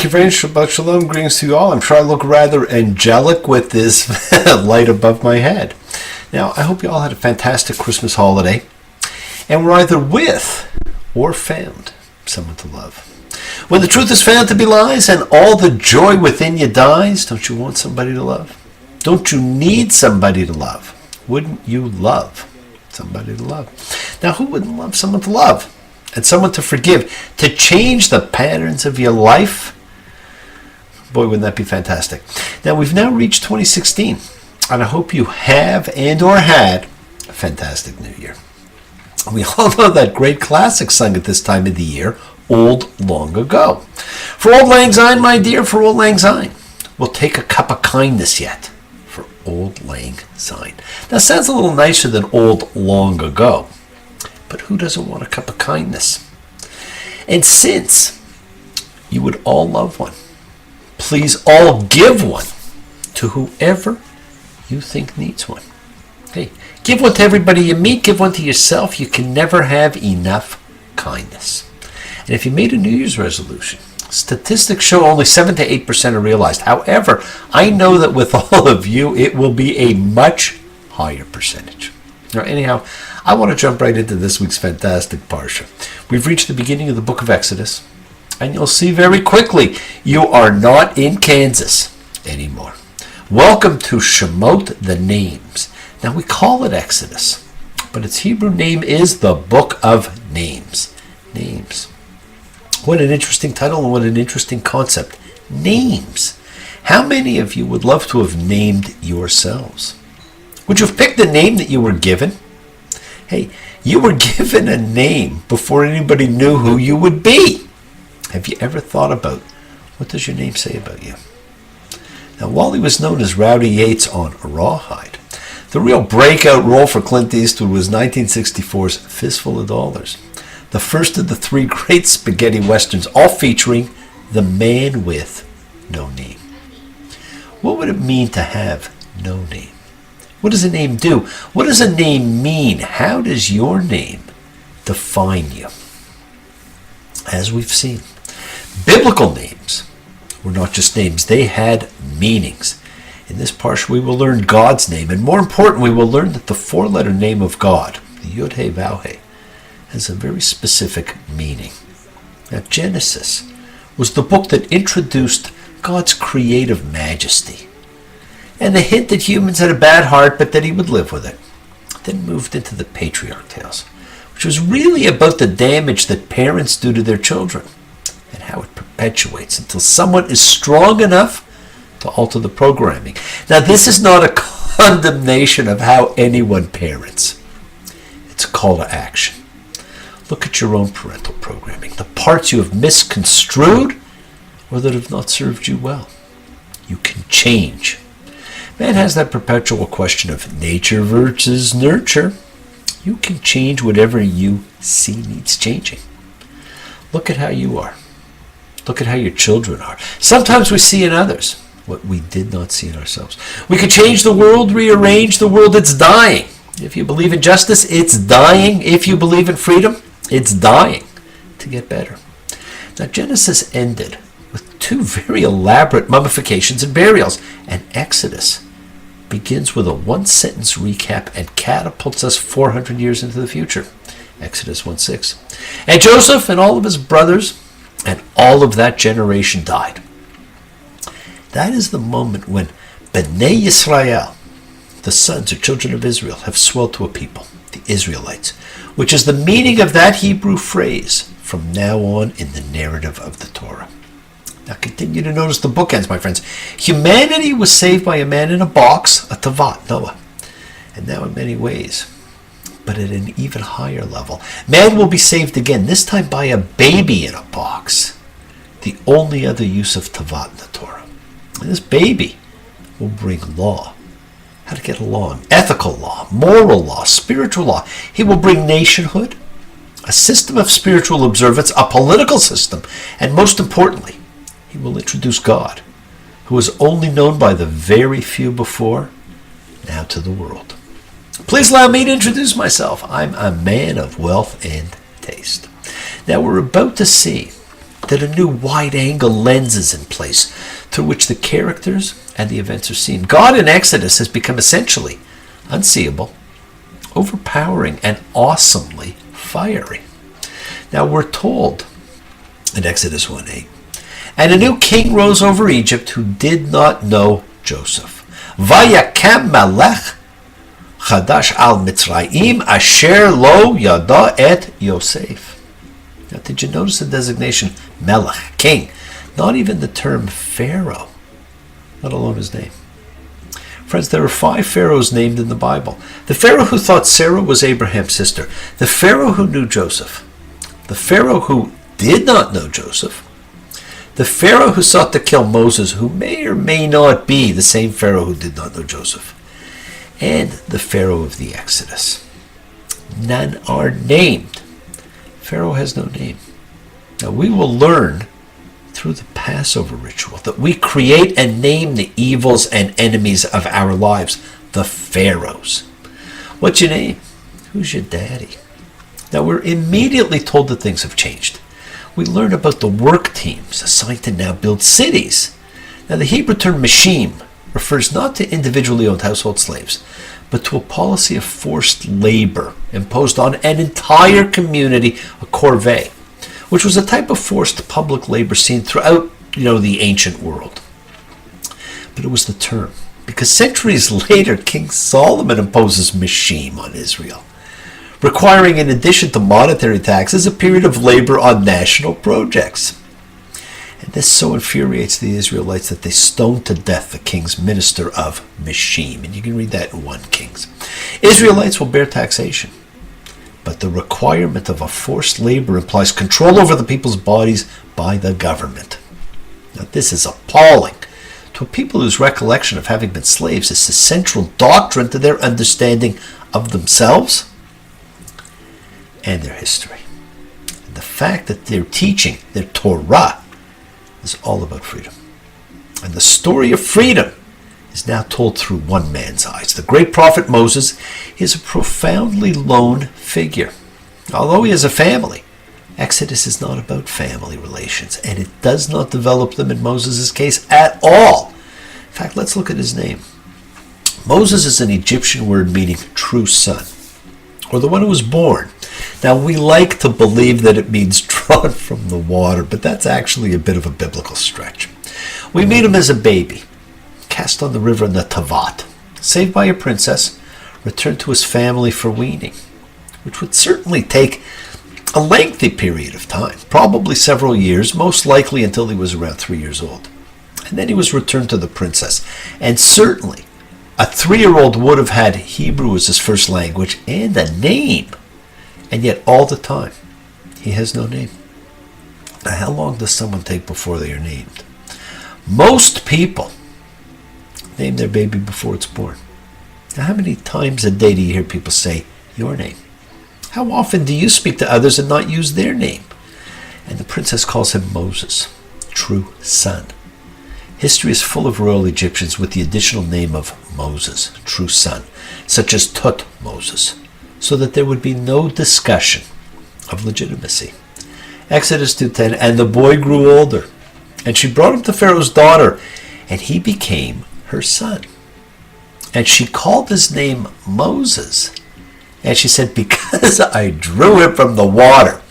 Thank you very much. Shabbat Shalom. Greetings to you all. I'm sure I look rather angelic with this light above my head. Now, I hope you all had a fantastic Christmas holiday and were either with or found someone to love. When the truth is found to be lies and all the joy within you dies, don't you want somebody to love? Don't you need somebody to love? Wouldn't you love somebody to love? Now, who wouldn't love someone to love? And someone to forgive, to change the patterns of your life? Boy, wouldn't that be fantastic. Now, we've now reached 2016, and I hope you have and or had a fantastic new year. We all know that great classic sung at this time of the year, Old Long Ago. For Auld Lang Syne, my dear, for Auld Lang Syne, we'll take a cup of kindness yet for Auld Lang Syne. Now, sounds a little nicer than Old Long Ago. But who doesn't want a cup of kindness? And since you would all love one, please all give one to whoever you think needs one. Hey, give one to everybody you meet, give one to yourself. You can never have enough kindness. And if you made a New Year's resolution, statistics show only 7 to 8% are realized. However, I know that with all of you, it will be a much higher percentage. Now, anyhow, I want to jump right into this week's fantastic Parsha. We've reached the beginning of the book of Exodus, and you'll see very quickly you are not in Kansas anymore. Welcome to Shemot, the names. Now, we call it Exodus, but its Hebrew name is the Book of Names. Names. What an interesting title and what an interesting concept. Names. How many of you would love to have named yourselves? Would you have picked the name that you were given? Hey, you were given a name before anybody knew who you would be. Have you ever thought about what does your name say about you? Now, while he was known as Rowdy Yates on Rawhide, the real breakout role for Clint Eastwood was 1964's Fistful of Dollars, the first of the three great spaghetti westerns, all featuring the man with no name. What would it mean to have no name? What does a name do? What does a name mean? How does your name define you? As we've seen, biblical names were not just names, they had meanings. In this parsha, we will learn God's name, and more important, we will learn that the four-letter name of God, the Yod-Heh Vav-Heh, has a very specific meaning. Now, Genesis was the book that introduced God's creative majesty, and the hint that humans had a bad heart, but that he would live with it. Then moved into the patriarch tales, which was really about the damage that parents do to their children and how it perpetuates until someone is strong enough to alter the programming. Now, this is not a condemnation of how anyone parents. It's a call to action. Look at your own parental programming, the parts you have misconstrued or that have not served you well. You can change. Man has that perpetual question of nature versus nurture. You can change whatever you see needs changing. Look at how you are. Look at how your children are. Sometimes we see in others what we did not see in ourselves. We could change the world, rearrange the world. It's dying. If you believe in justice, it's dying. If you believe in freedom, it's dying to get better. Now, Genesis ended with two very elaborate mummifications and burials, and Exodus begins with a one-sentence recap and catapults us 400 years into the future. Exodus 1:6. And Joseph and all of his brothers and all of that generation died. That is the moment when Bnei Yisrael, the sons or children of Israel, have swelled to a people, the Israelites, which is the meaning of that Hebrew phrase from now on in the narrative of the Torah. Now continue to notice the bookends, my friends. Humanity was saved by a man in a box, a Tavat, Noah. And now in many ways, but at an even higher level, man will be saved again, this time by a baby in a box. The only other use of Tavat in the Torah. And this baby will bring law. How to get along. Ethical law, moral law, spiritual law. He will bring nationhood, a system of spiritual observance, a political system, and most importantly, he will introduce God, who was only known by the very few before, now to the world. Please allow me to introduce myself. I'm a man of wealth and taste. Now we're about to see that a new wide-angle lens is in place through which the characters and the events are seen. God in Exodus has become essentially unseeable, overpowering, and awesomely fiery. Now we're told in Exodus 1:8, and a new king rose over Egypt who did not know Joseph. Vayakem melech chadash al Mitzrayim asher lo yada et Yosef. Now, did you notice the designation melech, king? Not even the term Pharaoh, let alone his name. Friends, there are 5 pharaohs named in the Bible. The Pharaoh who thought Sarah was Abraham's sister. The Pharaoh who knew Joseph. The Pharaoh who did not know Joseph. The Pharaoh who sought to kill Moses, who may or may not be the same Pharaoh who did not know Joseph. And the Pharaoh of the Exodus. None are named. Pharaoh has no name. Now we will learn through the Passover ritual that we create and name the evils and enemies of our lives, the pharaohs. What's your name? Who's your daddy? Now we're immediately told that things have changed. We learn about the work teams assigned to now build cities. Now the Hebrew term mashim refers not to individually owned household slaves, but to a policy of forced labor imposed on an entire community, a corvée, which was a type of forced public labor seen throughout, the ancient world. But it was the term, because centuries later, King Solomon imposes mashim on Israel, requiring, in addition to monetary taxes, a period of labor on national projects. And this so infuriates the Israelites that they stoned to death the king's minister of mashim. And you can read that in 1 Kings. Israelites will bear taxation, but the requirement of a forced labor implies control over the people's bodies by the government. Now this is appalling to a people whose recollection of having been slaves is the central doctrine to their understanding of themselves and their history. And the fact that their teaching, their Torah, is all about freedom. And the story of freedom is now told through one man's eyes. The great prophet Moses is a profoundly lone figure. Although he has a family, Exodus is not about family relations, and it does not develop them in Moses' case at all. In fact, let's look at his name. Moses is an Egyptian word meaning true son, or the one who was born. Now, we like to believe that it means drawn from the water, but that's actually a bit of a biblical stretch. We meet him as a baby, cast on the river Netavat, saved by a princess, returned to his family for weaning, which would certainly take a lengthy period of time, probably several years, most likely until he was around 3 years old. And then he was returned to the princess. And certainly, a 3-year-old would have had Hebrew as his first language and a name. And yet all the time, he has no name. Now, how long does someone take before they are named? Most people name their baby before it's born. Now, how many times a day do you hear people say your name? How often do you speak to others and not use their name? And the princess calls him Moses, true son. History is full of royal Egyptians with the additional name of Moses, true son, such as Tutmosis, so that there would be no discussion of legitimacy. Exodus 2:10, and the boy grew older, and she brought him to Pharaoh's daughter, and he became her son. And she called his name Moses. And she said, because I drew him from the water.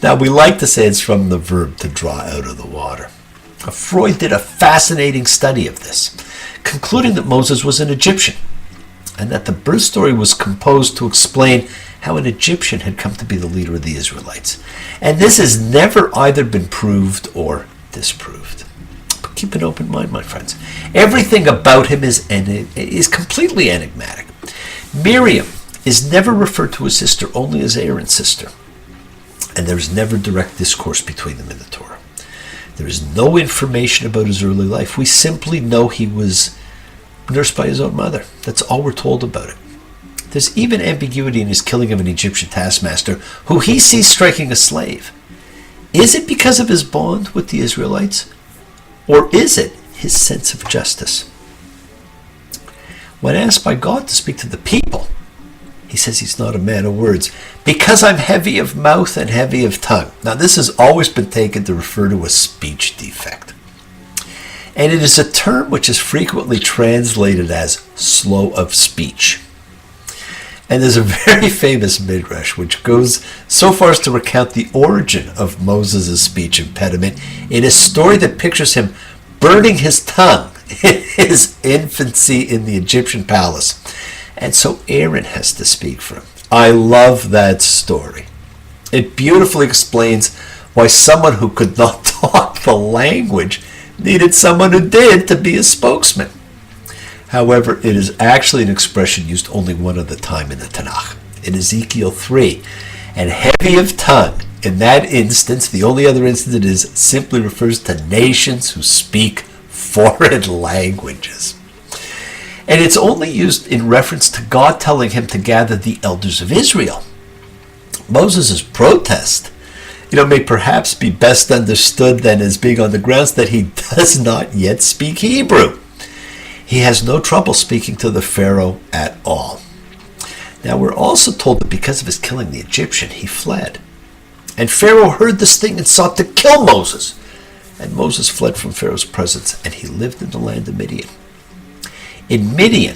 Now, we like to say it's from the verb to draw out of the water. Freud did a fascinating study of this, concluding that Moses was an Egyptian, and that the birth story was composed to explain how an Egyptian had come to be the leader of the Israelites. And this has never either been proved or disproved. But keep an open mind, my friends. Everything about him is completely enigmatic. Miriam is never referred to as sister, only as Aaron's sister. And there is never direct discourse between them in the Torah. There is no information about his early life. We simply know he was nursed by his own mother. That's all we're told about it. There's even ambiguity in his killing of an Egyptian taskmaster who he sees striking a slave. Is it because of his bond with the Israelites? Or is it his sense of justice? When asked by God to speak to the people, He says he's not a man of words. Because I'm heavy of mouth and heavy of tongue. Now, this has always been taken to refer to a speech defect. And it is a term which is frequently translated as slow of speech. And there's a very famous midrash which goes so far as to recount the origin of Moses' speech impediment in a story that pictures him burning his tongue in his infancy in the Egyptian palace. And so Aaron has to speak for him. I love that story. It beautifully explains why someone who could not talk the language needed someone who did to be a spokesman. However, it is actually an expression used only one other time in the Tanakh, in Ezekiel 3. And heavy of tongue, in that instance, the only other instance it is, simply refers to nations who speak foreign languages. And it's only used in reference to God telling him to gather the elders of Israel. Moses' protest, may perhaps be best understood then as being on the grounds that he does not yet speak Hebrew. He has no trouble speaking to the Pharaoh at all. Now, we're also told that because of his killing the Egyptian, he fled. And Pharaoh heard this thing and sought to kill Moses. And Moses fled from Pharaoh's presence, and he lived in the land of Midian. In Midian,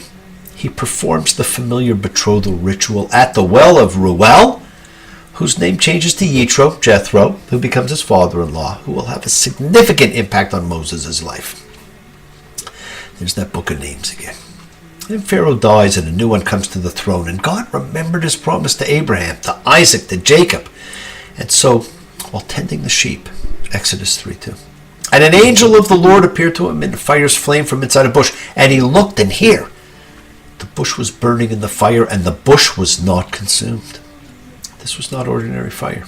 he performs the familiar betrothal ritual at the well of Ruel, whose name changes to Yitro, Jethro, who becomes his father-in-law, who will have a significant impact on Moses' life. There's that book of names again. Then Pharaoh dies and a new one comes to the throne, and God remembered his promise to Abraham, to Isaac, to Jacob. And so, while tending the sheep, Exodus 3:2, and an angel of the Lord appeared to him in a fire's flame from inside a bush, and he looked, and here, the bush was burning in the fire, and the bush was not consumed. This was not ordinary fire.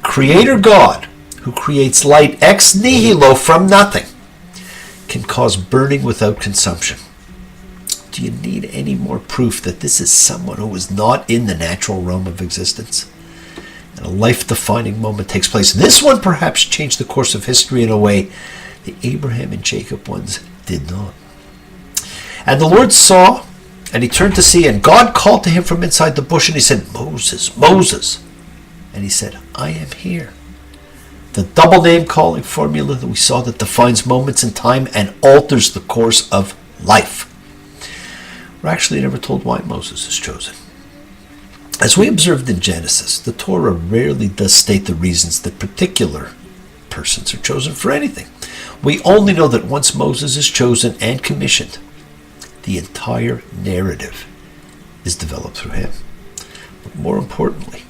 Creator God, who creates light ex nihilo from nothing, can cause burning without consumption. Do you need any more proof that this is someone who is not in the natural realm of existence? And a life-defining moment takes place. This one perhaps changed the course of history in a way the Abraham and Jacob ones did not. And the Lord saw, and he turned to see, and God called to him from inside the bush, and he said, Moses, Moses. And he said, I am here. The double name calling formula that we saw that defines moments in time and alters the course of life. We're actually never told why Moses is chosen. As we observed in Genesis, the Torah rarely does state the reasons that particular persons are chosen for anything. We only know that once Moses is chosen and commissioned, the entire narrative is developed through him. But more importantly,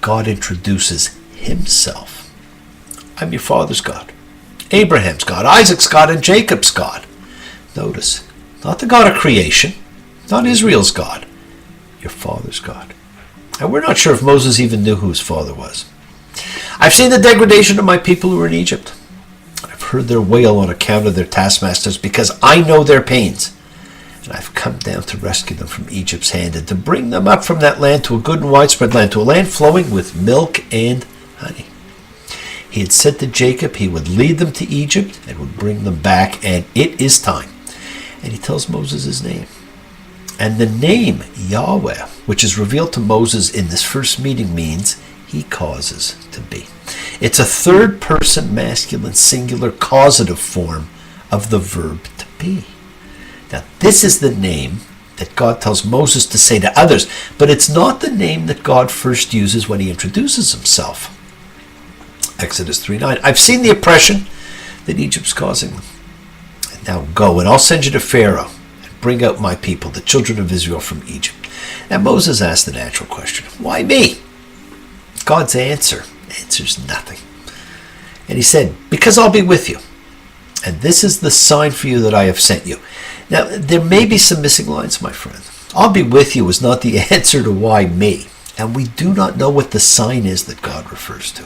God introduces himself. I'm your father's God, Abraham's God, Isaac's God, and Jacob's God. Notice, not the God of creation, not Israel's God, your father's God. And we're not sure if Moses even knew who his father was. I've seen the degradation of my people who are in Egypt. I've heard their wail on account of their taskmasters because I know their pains. And I've come down to rescue them from Egypt's hand and to bring them up from that land to a good and widespread land, to a land flowing with milk and honey. He had said to Jacob he would lead them to Egypt and would bring them back, and it is time. And he tells Moses his name. And the name Yahweh, which is revealed to Moses in this first meeting, means he causes to be. It's a third person masculine singular causative form of the verb to be. Now, this is the name that God tells Moses to say to others, but it's not the name that God first uses when he introduces himself. Exodus 3:9. I've seen the oppression that Egypt's causing them. And now go, and I'll send you to Pharaoh and bring out my people, the children of Israel, from Egypt. Now Moses asked the natural question, why me? God's answers nothing. And he said, because I'll be with you. And this is the sign for you that I have sent you. Now, there may be some missing lines, my friend. I'll be with you is not the answer to why me. And we do not know what the sign is that God refers to.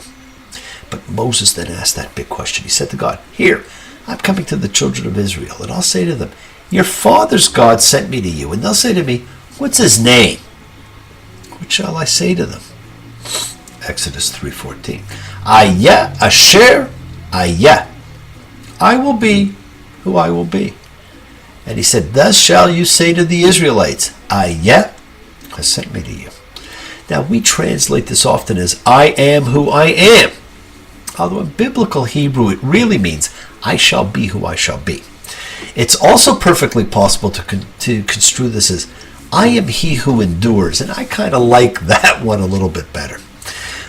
But Moses then asked that big question. He said to God, here, I'm coming to the children of Israel, and I'll say to them, your father's God sent me to you. And they'll say to me, what's his name? What shall I say to them? Exodus 3:14. Ayeh Asher Ayeh. I will be who I will be. And he said, thus shall you say to the Israelites, Ayeh has sent me to you. Now, we translate this often as I am who I am. Although in biblical Hebrew, it really means I shall be who I shall be. It's also perfectly possible to construe this as I am he who endures, and I kind of like that one a little bit better.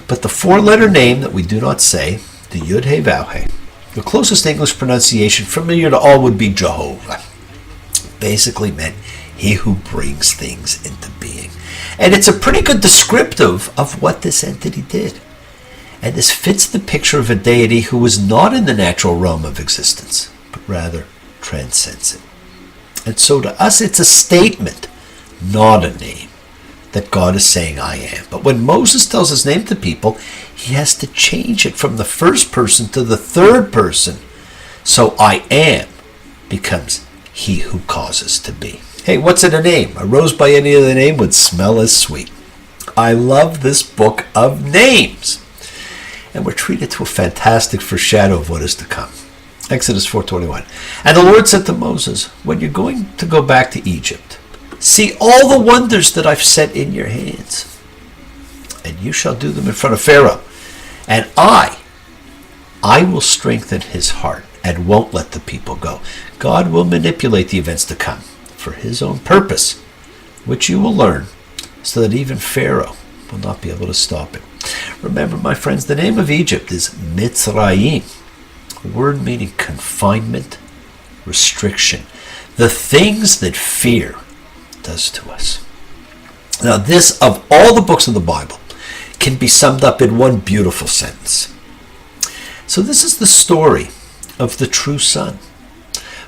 But the four-letter name that we do not say, the Yud He Vav He, the closest English pronunciation familiar to all would be Jehovah. Basically meant he who brings things into being. And it's a pretty good descriptive of what this entity did. And this fits the picture of a deity who was not in the natural realm of existence, but rather transcends it. And so to us, it's a statement, not a name, that God is saying, I am. But when Moses tells his name to people, he has to change it from the first person to the third person. So I am becomes he who causes to be. Hey, what's in a name? A rose by any other name would smell as sweet. I love this book of names. And we're treated to a fantastic foreshadow of what is to come. Exodus 4:21. And the Lord said to Moses, when you're going to go back to Egypt, see all the wonders that I've set in your hands, and you shall do them in front of Pharaoh. And I will strengthen his heart and won't let the people go. God will manipulate the events to come for his own purpose, which you will learn, so that even Pharaoh will not be able to stop it. Remember, my friends, the name of Egypt is Mitzrayim, a word meaning confinement, restriction, the things that fear does to us. Now, this, of all the books of the Bible, can be summed up in one beautiful sentence. So this is the story of the true Son,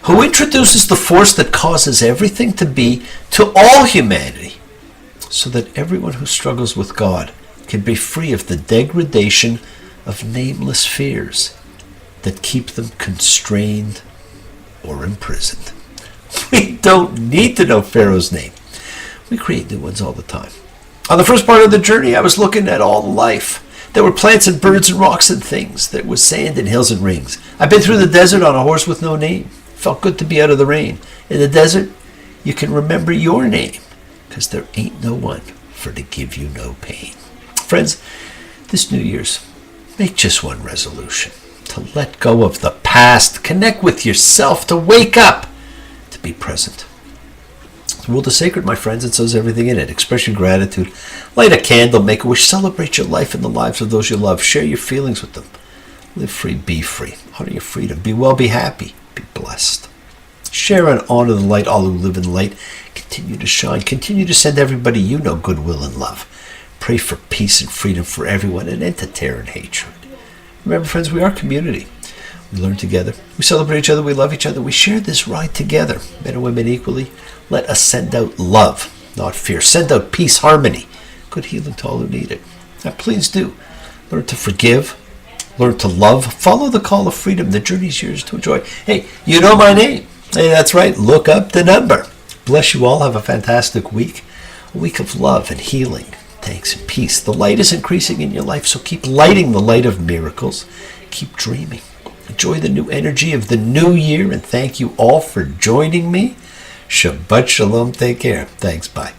who introduces the force that causes everything to be to all humanity, so that everyone who struggles with God can be free of the degradation of nameless fears that keep them constrained or imprisoned. We don't need to know Pharaoh's name. We create new ones all the time. On the first part of the journey, I was looking at all the life. There were plants and birds and rocks and things. There was sand and hills and rings. I've been through the desert on a horse with no name. Felt good to be out of the rain. In the desert, you can remember your name, because there ain't no one for to give you no pain. Friends, this New Year's, make just one resolution: to let go of the past, connect with yourself, to wake up, to be present. The world is sacred, my friends, and so is everything in it. Express your gratitude, light a candle, make a wish, celebrate your life and the lives of those you love, share your feelings with them. Live free, be free, honor your freedom, be well, be happy, be blessed. Share and honor the light, all who live in light. Continue to shine, continue to send everybody you know goodwill and love. Pray for peace and freedom for everyone, and end to terror and hatred. Remember, friends, we are community. We learn together. We celebrate each other. We love each other. We share this ride together, men and women equally. Let us send out love, not fear. Send out peace, harmony, good healing to all who need it. Now, please do. Learn to forgive. Learn to love. Follow the call of freedom. The journey's yours to enjoy. Hey, you know my name. Hey, that's right. Look up the number. Bless you all. Have a fantastic week. A week of love and healing. Thanks and peace. The light is increasing in your life, so keep lighting the light of miracles. Keep dreaming. Enjoy the new energy of the new year, and thank you all for joining me. Shabbat Shalom. Take care. Thanks. Bye.